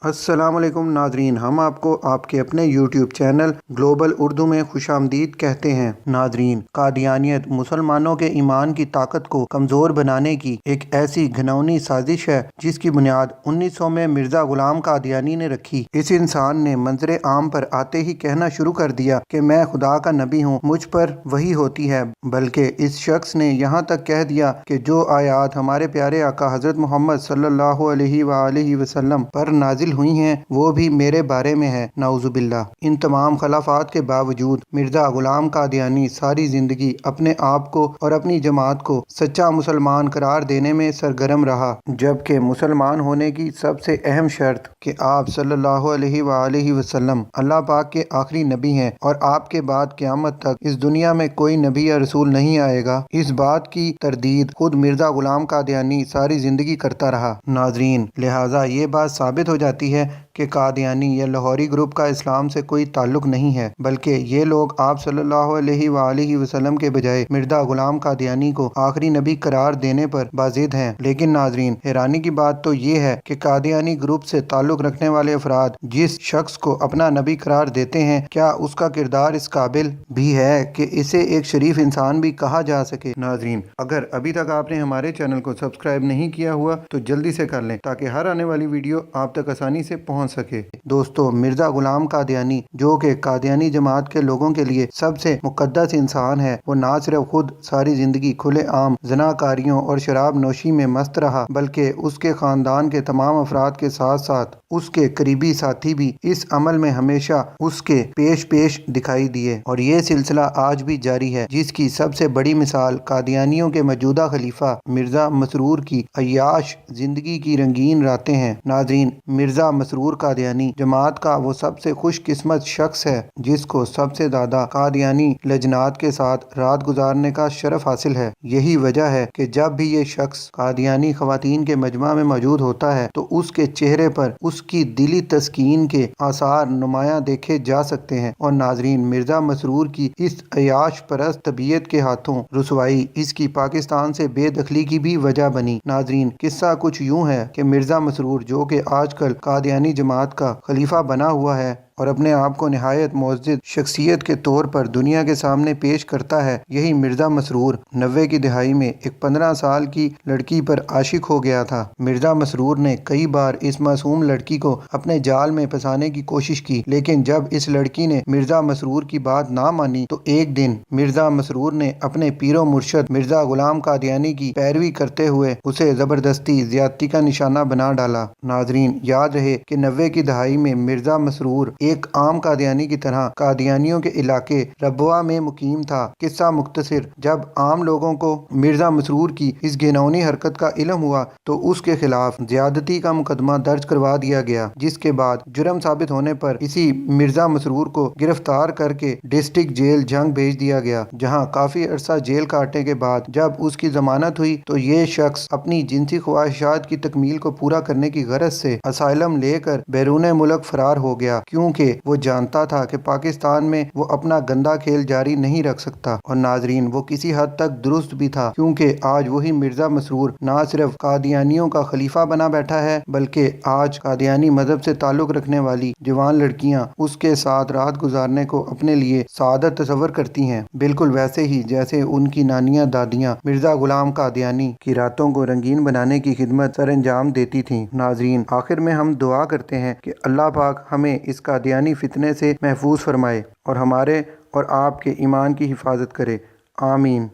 السلام علیکم ناظرین، ہم آپ کو آپ کے اپنے یوٹیوب چینل گلوبل اردو میں خوش آمدید کہتے ہیں۔ ناظرین، قادیانیت مسلمانوں کے ایمان کی طاقت کو کمزور بنانے کی ایک ایسی گھناؤنی سازش ہے جس کی بنیاد 1900 میں مرزا غلام قادیانی نے رکھی۔ اس انسان نے منظر عام پر آتے ہی کہنا شروع کر دیا کہ میں خدا کا نبی ہوں، مجھ پر وحی ہوتی ہے، بلکہ اس شخص نے یہاں تک کہہ دیا کہ جو آیات ہمارے پیارے آقا حضرت محمد صلی اللہ علیہ وآلہ وسلم پر نازل ہوئی ہیں وہ بھی میرے بارے میں ہے، نعوذ باللہ۔ ان تمام خلافات کے باوجود مرزا غلام قادیانی ساری زندگی اپنے آپ کو اور اپنی جماعت کو سچا مسلمان قرار دینے میں سرگرم رہا، جبکہ مسلمان ہونے کی سب سے اہم شرط کہ آپ صلی اللہ علیہ وآلہ وسلم اللہ پاک کے آخری نبی ہیں اور آپ کے بعد قیامت تک اس دنیا میں کوئی نبی یا رسول نہیں آئے گا۔ اس بات کی تردید خود مرزا غلام قادیانی ساری زندگی کرتا رہا۔ ناظرین، لہٰذا یہ بات ثابت ہو جاتی ہے کہ قادیانی یا لاہوری گروپ کا اسلام سے کوئی تعلق نہیں ہے، بلکہ یہ لوگ آپ صلی اللہ علیہ وآلہ وسلم کے بجائے مرزا غلام قادیانی کو آخری نبی قرار دینے پر بازد ہیں۔ لیکن ناظرین، حیرانی کی بات تو یہ ہے کہ قادیانی گروپ سے تعلق رکھنے والے افراد جس شخص کو اپنا نبی قرار دیتے ہیں، کیا اس کا کردار اس قابل بھی ہے کہ اسے ایک شریف انسان بھی کہا جا سکے؟ ناظرین، اگر ابھی تک آپ نے ہمارے چینل کو سبسکرائب نہیں کیا ہوا تو جلدی سے کر لیں تاکہ ہر آنے والی ویڈیو آپ تک آسانی سے پہنچ سکے۔ دوستو، مرزا غلام قادیانی جو کہ قادیانی جماعت کے لوگوں کے لیے سب سے مقدس انسان ہے، وہ نہ صرف خود ساری زندگی کھلے عام زناکاریوں اور شراب نوشی میں مست رہا، بلکہ اس کے خاندان کے تمام افراد کے ساتھ ساتھ اس کے قریبی ساتھی بھی اس عمل میں ہمیشہ اس کے پیش دکھائی دیے، اور یہ سلسلہ آج بھی جاری ہے، جس کی سب سے بڑی مثال قادیانیوں کے موجودہ خلیفہ مرزا مسرور کی عیاش زندگی کی رنگین راتیں ہیں۔ ناظرین، مرزا مسرور قادیانی جماعت کا وہ سب سے خوش قسمت شخص ہے جس کو سب سے زیادہ قادیانی لجنات کے ساتھ رات گزارنے کا شرف حاصل ہے۔ یہی وجہ ہے کہ جب بھی یہ شخص قادیانی خواتین کے مجمع میں موجود ہوتا ہے تو اس کے چہرے پر اس کی دلی تسکین کے آثار نمایاں دیکھے جا سکتے ہیں، اور ناظرین، مرزا مسرور کی اس عیاش پرست طبیعت کے ہاتھوں رسوائی اس کی پاکستان سے بے دخلی کی بھی وجہ بنی۔ ناظرین، قصہ کچھ یوں ہے کہ مرزا مسرور جو کہ آج کل قادیانی جماعت کا خلیفہ بنا ہوا ہے اور اپنے آپ کو نہایت معزز شخصیت کے طور پر دنیا کے سامنے پیش کرتا ہے، یہی مرزا مسرور 90 کی دہائی میں ایک 15 سال کی لڑکی پر عاشق ہو گیا تھا۔ مرزا مسرور نے کئی بار اس معصوم لڑکی کو اپنے جال میں پھنسانے کی کوشش کی، لیکن جب اس لڑکی نے مرزا مسرور کی بات نہ مانی تو ایک دن مرزا مسرور نے اپنے پیر و مرشد مرزا غلام قادیانی کی پیروی کرتے ہوئے اسے زبردستی زیادتی کا نشانہ بنا ڈالا۔ ناظرین، یاد رہے کہ 90 کی دہائی میں مرزا مسرور ایک عام قادیانی کی طرح قادیانیوں کے علاقے ربوہ میں مقیم تھا۔ قصہ مختصر، جب عام لوگوں کو مرزا مسرور کی اس گھناؤنی حرکت کا علم ہوا تو اس کے خلاف زیادتی کا مقدمہ درج کروا دیا گیا، جس کے بعد جرم ثابت ہونے پر اسی مرزا مسرور کو گرفتار کر کے ڈسٹرکٹ جیل جنگ بھیج دیا گیا، جہاں کافی عرصہ جیل کاٹنے کے بعد جب اس کی ضمانت ہوئی تو یہ شخص اپنی جنسی خواہشات کی تکمیل کو پورا کرنے کی غرض سے اسائلم لے کر بیرون ملک فرار ہو گیا، کیونکہ وہ جانتا تھا کہ پاکستان میں وہ اپنا گندا کھیل جاری نہیں رکھ سکتا۔ اور ناظرین، وہ کسی حد تک درست بھی تھا، کیونکہ آج وہی مرزا مسرور نہ صرف قادیانیوں کا خلیفہ بنا بیٹھا ہے، بلکہ آج قادیانی مذہب سے تعلق رکھنے والی جوان لڑکیاں اس کے ساتھ رات گزارنے کو اپنے لیے سعادت تصور کرتی ہیں، بالکل ویسے ہی جیسے ان کی نانیاں دادیاں مرزا غلام قادیانی کی راتوں کو رنگین بنانے کی خدمت سر انجام دیتی تھیں۔ ناظرین، آخر میں ہم دعا کرتے ہیں کہ اللہ پاک ہمیں اس قادیانی فتنے سے محفوظ فرمائے اور ہمارے اور آپ کے ایمان کی حفاظت کرے، آمین۔